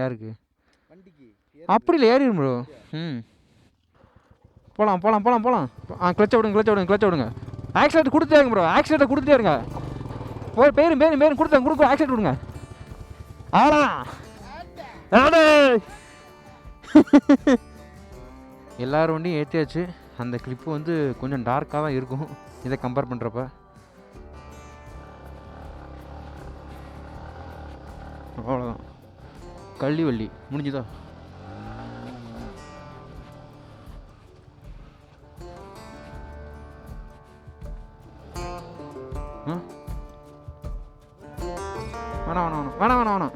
A: யாருக்கு அப்படி இல்லை, ஏறிடும் ப்ரோ. போகலாம் போகலாம் போகலாம் போகலாம். கிளச்சை விடுங்க, கிளச்சை விடுங்க, கிளச்சை விடுங்க. ஆக்சிடென்ட் கொடுத்துட்டே இருங்க ப்ரோ, ஆக்சிடென்ட் கொடுத்துட்டே இருங்க. பேரும் பேரும் பேரும் கொடுத்தாங்க, கொடுக்க ஆக்சிடென்ட் விடுங்க. எல்லாரும் வண்டியும் ஏற்றியாச்சு. அந்த கிளிப்பு வந்து கொஞ்சம் டார்க்காக தான் இருக்கும் இதை கம்பேர் பண்ணுறப்ப. அவ்வளோதான், கள்ளிவள்ளி முடிஞ்சுதா? வேணாம் வேணாம் வேணாம் வேணாம் வேணாம்.